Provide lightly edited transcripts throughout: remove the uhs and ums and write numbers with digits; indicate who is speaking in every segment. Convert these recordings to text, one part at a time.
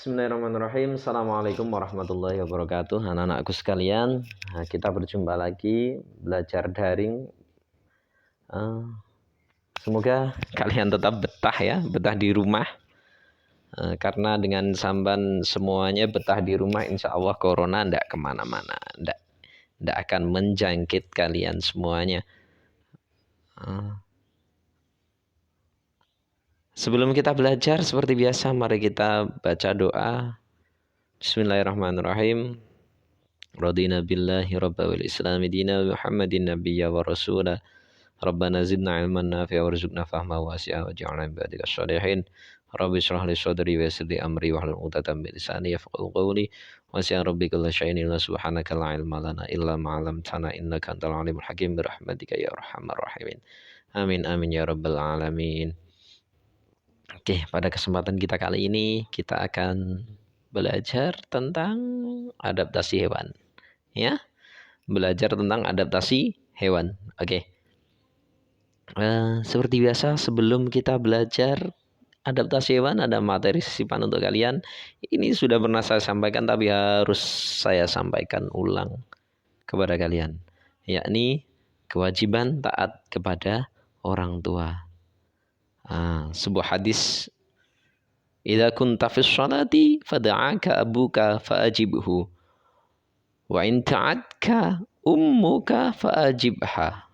Speaker 1: Bismillahirrahmanirrahim. Assalamualaikum warahmatullahi wabarakatuh. Anak-anakku sekalian, kita berjumpa lagi belajar daring. Semoga kalian tetap betah ya, betah di rumah. Karena dengan samban semuanya betah di rumah, insya Allah corona tidak kemana-mana, tidak akan menjangkit kalian semuanya. Sebelum kita belajar, seperti biasa, mari kita baca doa. Bismillahirrahmanirrahim. Radina billahi rabba wal islami dina Muhammadin nabiyya wa rasula. Rabbana zidna ilman nafi'a warzuqna fahma wasi'a waj'alna min ibadika sholihin. Rabbi shrah li sadri wa yassir li amri wahlul 'uqdatam min lisani yafqahu qawli. Wasi'a rabbi kulla syai'in illa subhanaka la ilma lana illa ma 'allamtana innaka antal alimul hakim bi rahmatika ya arhamar rahimin. Amin amin ya rabbal alamin. Oke, pada kesempatan kita kali ini kita akan belajar tentang adaptasi hewan. Ya, belajar tentang adaptasi hewan. Oke. Seperti biasa, sebelum kita belajar adaptasi hewan, ada materi sisipan untuk kalian. Ini sudah pernah saya sampaikan, tapi harus saya sampaikan ulang kepada kalian, yakni kewajiban taat kepada orang tua. Sebuah hadis, idza kunta fis sholati fad'aka abuka fa'ajibhu wa in ta'atka ummuka fa'ajibha.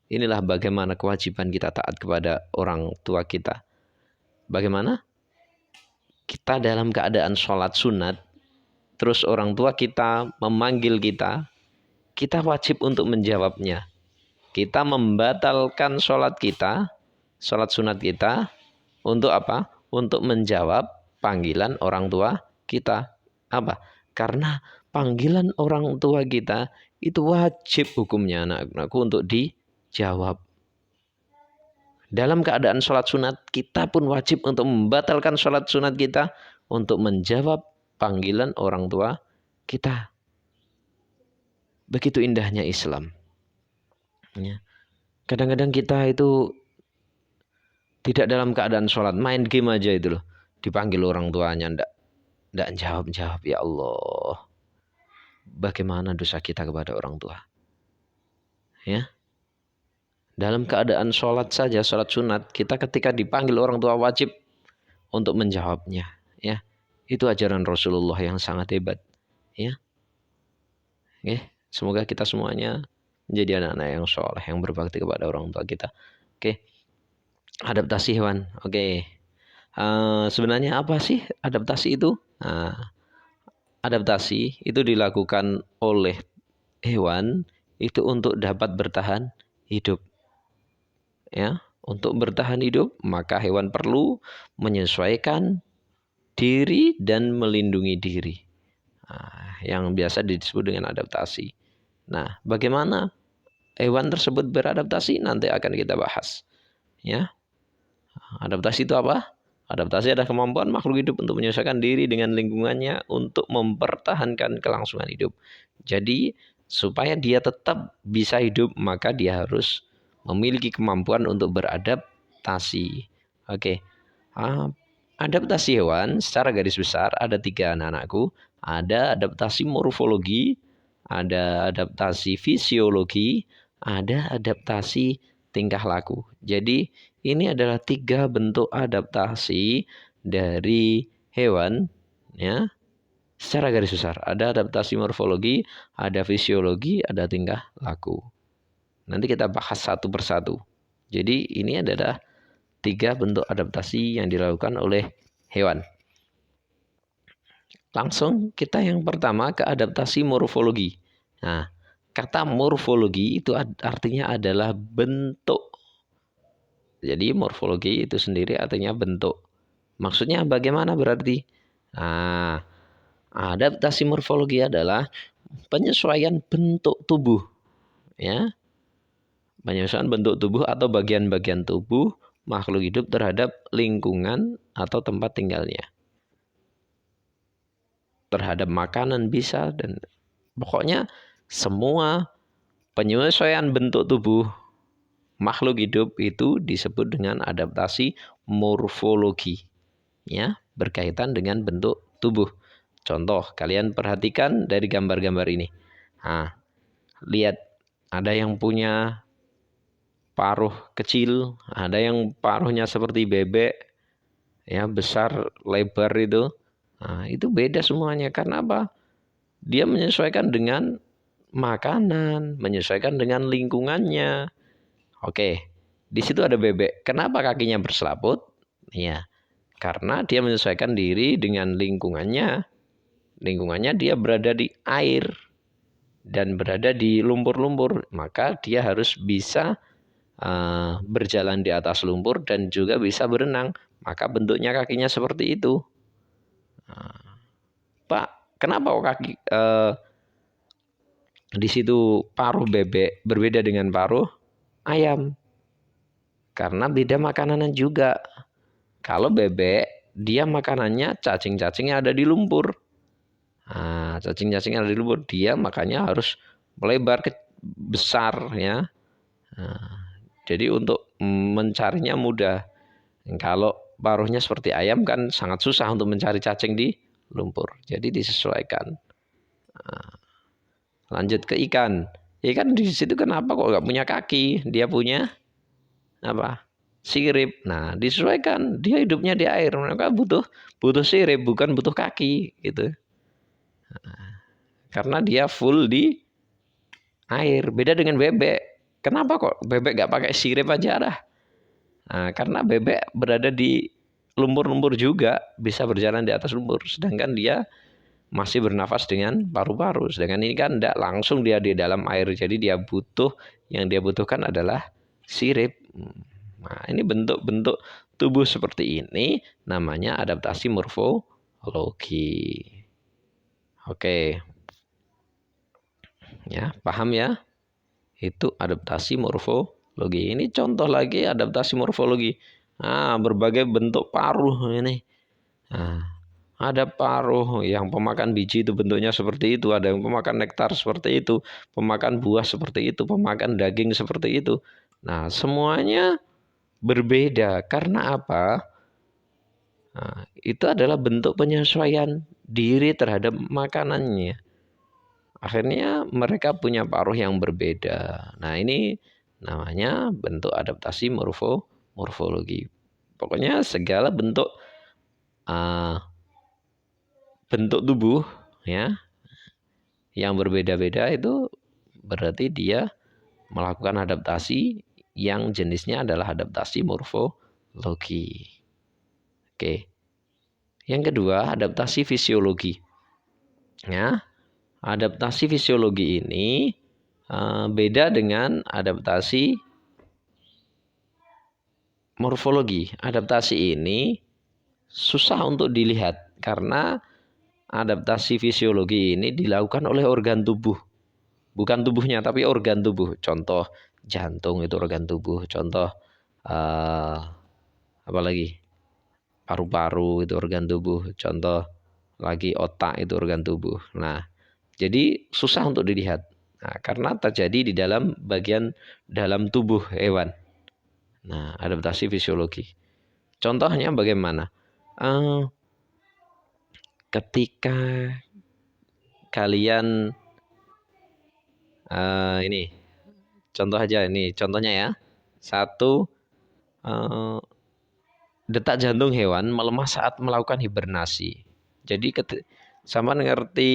Speaker 1: Inilah bagaimana kewajiban kita taat kepada orang tua kita. Bagaimana? Kita dalam keadaan sholat sunat, terus orang tua kita memanggil kita, kita wajib untuk menjawabnya. Kita membatalkan sholat kita, sholat sunat kita, untuk apa? Untuk menjawab panggilan orang tua kita. Apa? Karena panggilan orang tua kita itu wajib hukumnya anak-anakku untuk dijawab. Dalam keadaan sholat sunat, kita pun wajib untuk membatalkan sholat sunat kita untuk menjawab panggilan orang tua kita. Begitu indahnya Islam. Kadang-kadang kita itu tidak dalam keadaan sholat, main game aja itu loh. Dipanggil orang tuanya, ndak jawab-jawab. Ya Allah, bagaimana dosa kita kepada orang tua? Ya, dalam keadaan sholat saja, sholat sunat, kita ketika dipanggil orang tua wajib untuk menjawabnya. Ya, itu ajaran Rasulullah yang sangat hebat. Ya, semoga kita semuanya menjadi anak-anak yang soleh, yang berbakti kepada orang tua kita. Adaptasi hewan. Sebenarnya apa sih adaptasi itu? Adaptasi itu dilakukan oleh hewan itu untuk dapat bertahan hidup. Ya, untuk bertahan hidup, maka hewan perlu menyesuaikan diri dan melindungi diri. Yang biasa disebut dengan adaptasi. Nah, bagaimana hewan tersebut beradaptasi nanti akan kita bahas. Ya. Adaptasi itu apa? Adaptasi adalah kemampuan makhluk hidup untuk menyesuaikan diri dengan lingkungannya untuk mempertahankan kelangsungan hidup. Jadi, supaya dia tetap bisa hidup, maka dia harus memiliki kemampuan untuk beradaptasi. Adaptasi hewan secara garis besar ada 3 anak-anakku. Ada adaptasi morfologi, ada adaptasi fisiologi, ada adaptasi tingkah laku. Jadi ini adalah 3 bentuk adaptasi dari hewan, ya. Secara garis besar ada adaptasi morfologi, ada fisiologi, ada tingkah laku. Nanti kita bahas satu persatu. Jadi ini adalah 3 bentuk adaptasi yang dilakukan oleh hewan. Langsung kita yang pertama ke adaptasi morfologi. Nah, kata morfologi itu artinya adalah bentuk. Jadi morfologi itu sendiri artinya bentuk. Maksudnya bagaimana berarti? Adaptasi morfologi adalah penyesuaian bentuk tubuh. Ya. Penyesuaian bentuk tubuh atau bagian-bagian tubuh makhluk hidup terhadap lingkungan atau tempat tinggalnya. Terhadap makanan bisa, dan pokoknya semua penyesuaian bentuk tubuh makhluk hidup itu disebut dengan adaptasi morfologi. Ya, berkaitan dengan bentuk tubuh. Contoh, kalian perhatikan dari gambar-gambar ini. Nah, lihat, ada yang punya paruh kecil, ada yang paruhnya seperti bebek, ya besar, lebar itu. Nah, itu beda semuanya. Karena apa? Dia menyesuaikan dengan makanan, menyesuaikan dengan lingkungannya. Oke, di situ ada bebek. Kenapa kakinya berselaput? Ya, karena dia menyesuaikan diri dengan lingkungannya. Lingkungannya dia berada di air dan berada di lumpur-lumpur, maka dia harus bisa berjalan di atas lumpur dan juga bisa berenang. Maka bentuknya kakinya seperti itu. Pak, kenapa kok kaki di situ paruh bebek berbeda dengan paruh ayam? Karena beda makanannya juga. Kalau bebek, dia makanannya cacing-cacing yang ada di lumpur. Nah, cacing-cacing yang ada di lumpur, dia makanya harus melebar besar ya. Nah, jadi untuk mencarinya mudah. Kalau paruhnya seperti ayam kan sangat susah untuk mencari cacing di lumpur. Jadi disesuaikan. Nah, lanjut ke ikan. Ikan di situ kenapa kok nggak punya kaki? Dia punya apa? Sirip. Nah, disesuaikan. Dia hidupnya di air. Maka butuh sirip, bukan butuh kaki gitu. Karena dia full di air. Beda dengan bebek. Kenapa kok bebek nggak pakai sirip aja dah? Nah, karena bebek berada di lumpur-lumpur juga, bisa berjalan di atas lumpur. Sedangkan dia masih bernafas dengan paru-paru. Sedangkan ini kan tidak langsung dia di dalam air. Jadi yang dia butuhkan adalah sirip. Nah, ini bentuk-bentuk tubuh seperti ini namanya adaptasi morfologi. Oke. Ya, paham ya? Itu adaptasi morfologi. Ini contoh lagi adaptasi morfologi. Nah, berbagai bentuk paruh ini. Nah, ada paruh yang pemakan biji itu bentuknya seperti itu, ada yang pemakan nektar seperti itu, pemakan buah seperti itu, pemakan daging seperti itu. Nah, semuanya berbeda. Karena apa? Nah, itu adalah bentuk penyesuaian diri terhadap makanannya. Akhirnya mereka punya paruh yang berbeda. Nah, ini namanya bentuk adaptasi morfologi. Pokoknya segala bentuk tubuh ya yang berbeda-beda itu berarti dia melakukan adaptasi yang jenisnya adalah adaptasi morfologi. Oke. Yang kedua, adaptasi fisiologi. Ya. Adaptasi fisiologi ini beda dengan adaptasi morfologi. Adaptasi ini susah untuk dilihat karena adaptasi fisiologi ini dilakukan oleh organ tubuh. Bukan tubuhnya tapi organ tubuh. Contoh jantung itu organ tubuh. Contoh apa lagi? Paru-paru itu organ tubuh. Contoh lagi otak itu organ tubuh. Nah, jadi susah untuk dilihat. Nah, karena terjadi di dalam bagian dalam tubuh hewan. Nah, adaptasi fisiologi. Contohnya bagaimana? Ketika kalian ini contoh aja ini contohnya ya. Satu, detak jantung hewan melemah saat melakukan hibernasi. Jadi sama ngerti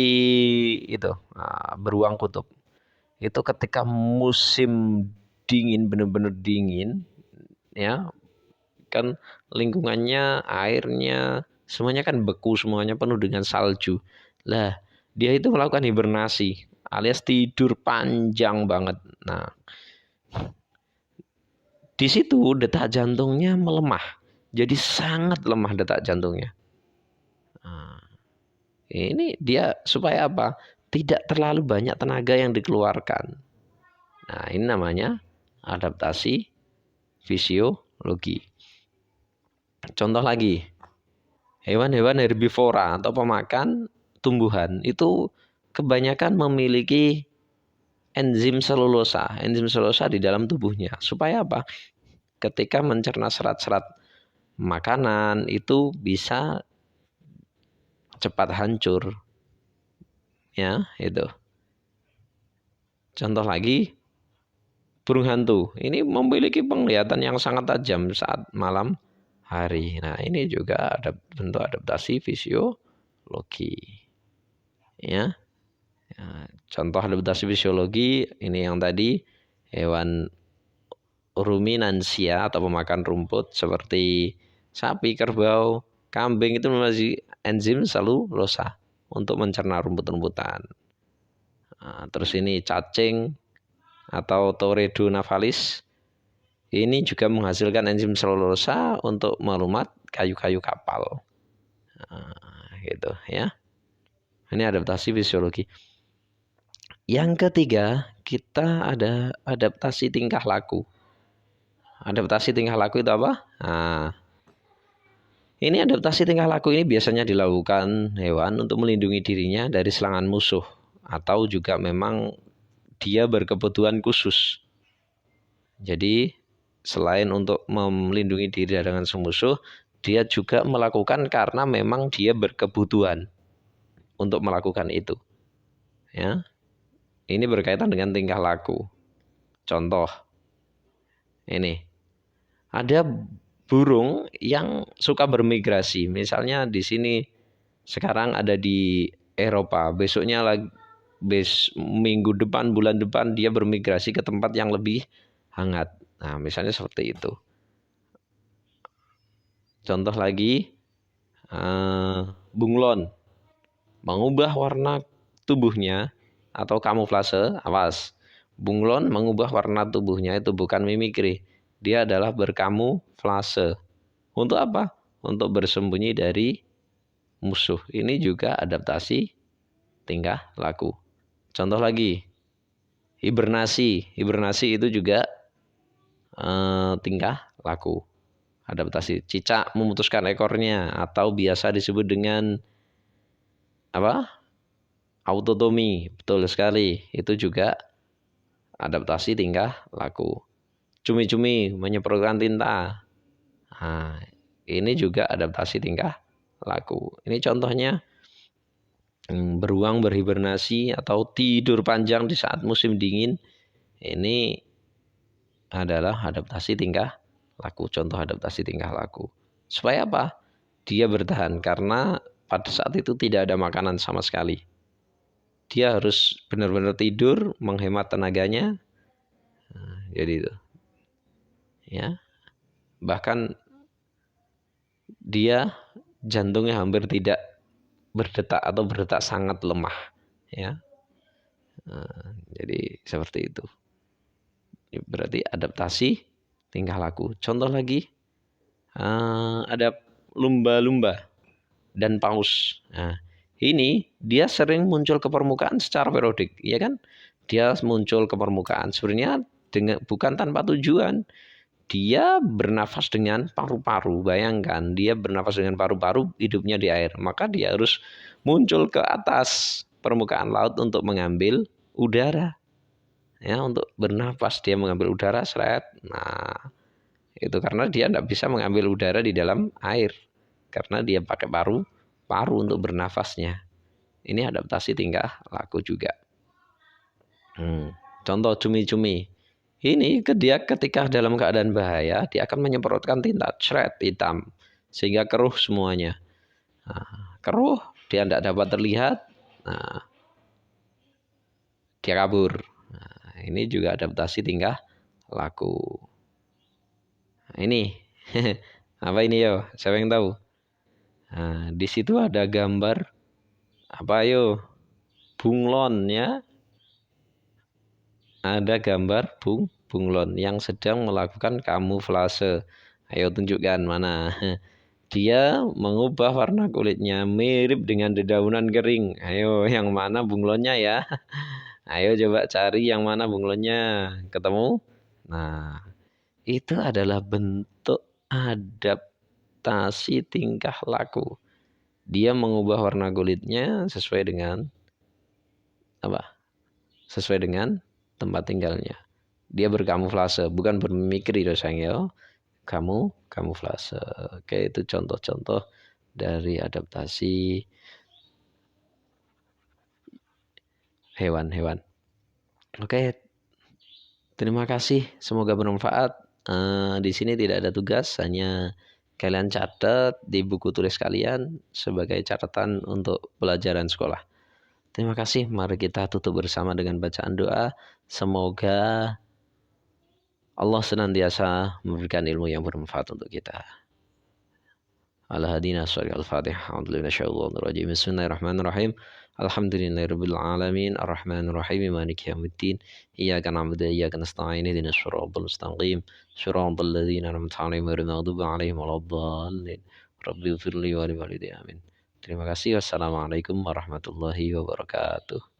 Speaker 1: itu beruang kutub. Itu ketika musim dingin, benar-benar dingin ya, kan lingkungannya, airnya semuanya kan beku, semuanya penuh dengan salju. Lah, dia itu melakukan hibernasi alias tidur panjang banget. Nah, di situ detak jantungnya melemah. Jadi sangat lemah detak jantungnya. Nah, ini dia supaya apa? Tidak terlalu banyak tenaga yang dikeluarkan. Nah, ini namanya adaptasi fisiologi. Contoh lagi, hewan-hewan herbivora atau pemakan tumbuhan itu kebanyakan memiliki enzim selulosa. Enzim selulosa di dalam tubuhnya. Supaya apa? Ketika mencerna serat-serat makanan itu bisa cepat hancur. Ya, itu. Contoh lagi, burung hantu. Ini memiliki penglihatan yang sangat tajam saat malam hari. Nah, ini juga ada bentuk adaptasi fisiologi. Ya. Contoh adaptasi fisiologi ini yang tadi hewan ruminansia atau pemakan rumput seperti sapi, kerbau, kambing itu memiliki enzim selulosa untuk mencerna rumput-rumputan. Nah, terus ini cacing atau Toredo navalis ini juga menghasilkan enzim selulosa untuk melumat kayu-kayu kapal. Nah, gitu ya. Ini adaptasi fisiologi. Yang ketiga, kita ada adaptasi tingkah laku. Adaptasi tingkah laku itu apa? Nah, ini adaptasi tingkah laku ini biasanya dilakukan hewan untuk melindungi dirinya dari serangan musuh atau juga memang dia berkebutuhan khusus. Jadi selain untuk melindungi diri dari musuh, dia juga melakukan karena memang dia berkebutuhan untuk melakukan itu. Ya, ini berkaitan dengan tingkah laku. Contoh, ini ada burung yang suka bermigrasi. Misalnya di sini sekarang ada di Eropa, besoknya lagi minggu depan, bulan depan dia bermigrasi ke tempat yang lebih hangat. Nah, misalnya seperti itu. Contoh lagi, bunglon mengubah warna tubuhnya atau kamuflase. Awas, bunglon mengubah warna tubuhnya itu bukan mimikri. Dia adalah berkamuflase. Untuk apa? Untuk bersembunyi dari musuh. Ini juga adaptasi tingkah laku. Contoh lagi, hibernasi. Hibernasi itu juga tingkah laku. Adaptasi. Cicak memutuskan ekornya atau biasa disebut dengan apa? Autotomi. Betul sekali. Itu juga adaptasi tingkah laku. Cumi-cumi menyemprotkan tinta. Nah, ini juga adaptasi tingkah laku. Ini contohnya beruang berhibernasi atau tidur panjang di saat musim dingin. Ini adalah adaptasi tingkah laku. Contoh adaptasi tingkah laku. Supaya apa? Dia bertahan karena pada saat itu tidak ada makanan sama sekali. Dia harus benar-benar tidur, menghemat tenaganya. Nah, jadi itu. Ya. Bahkan dia jantungnya hampir tidak berdetak atau berdetak sangat lemah, ya. Nah, jadi seperti itu. Berarti adaptasi tingkah laku. Contoh lagi, ada lumba-lumba dan paus. Nah, ini dia sering muncul ke permukaan secara periodik, ya kan? Dia muncul ke permukaan sebenarnya dengan bukan tanpa tujuan. Dia bernafas dengan paru-paru. Bayangkan, dia bernafas dengan paru-paru, hidupnya di air. Maka dia harus muncul ke atas permukaan laut untuk mengambil udara. Ya, untuk bernafas dia mengambil udara, seret. Nah, itu karena dia tidak bisa mengambil udara di dalam air. Karena dia pakai paru untuk bernafasnya. Ini adaptasi tingkah laku juga. Contoh cumi-cumi. Ini dia ketika dalam keadaan bahaya, dia akan menyemprotkan tinta shred hitam sehingga keruh semuanya. Nah, keruh, dia tidak dapat terlihat. Nah, dia kabur. Nah, ini juga adaptasi tingkah laku. Nah, ini apa ini yo? Siapa yang tahu? Nah, di situ ada gambar apa yo? Bunglon ya. Ada gambar bunglon yang sedang melakukan kamuflase. Ayo tunjukkan mana. Dia mengubah warna kulitnya mirip dengan dedaunan kering. Ayo yang mana bunglonnya ya? Ayo coba cari yang mana bunglonnya. Ketemu? Nah, itu adalah bentuk adaptasi tingkah laku. Dia mengubah warna kulitnya sesuai dengan apa? Sesuai dengan tempat tinggalnya. Dia berkamuflase, bukan bermimikri dosanya ya. Kamuflase. Oke, itu contoh-contoh dari adaptasi hewan-hewan. Oke, terima kasih. Semoga bermanfaat. Di sini tidak ada tugas, hanya kalian catat di buku tulis kalian sebagai catatan untuk pelajaran sekolah. Terima kasih. Mari kita tutup bersama dengan bacaan doa. Semoga Allah senantiasa memberikan ilmu yang bermanfaat untuk kita. Ala hadina sholli al-fatihah. A'udzubillahi Bismillahirrahmanirrahim. Alhamdulillahirabbil alamin arrahmanir rahim maliki yaumiddin. Iyyaka na'budu wa iyyaka nasta'in ihdinas siratal mustaqim. Shiratal ladzina an'amta 'alaihim ghairil maghdubi 'alaihim waladdallin. Rabbighfirli wa liwalidayya amin. Terima kasih. Wassalamualaikum warahmatullahi wabarakatuh.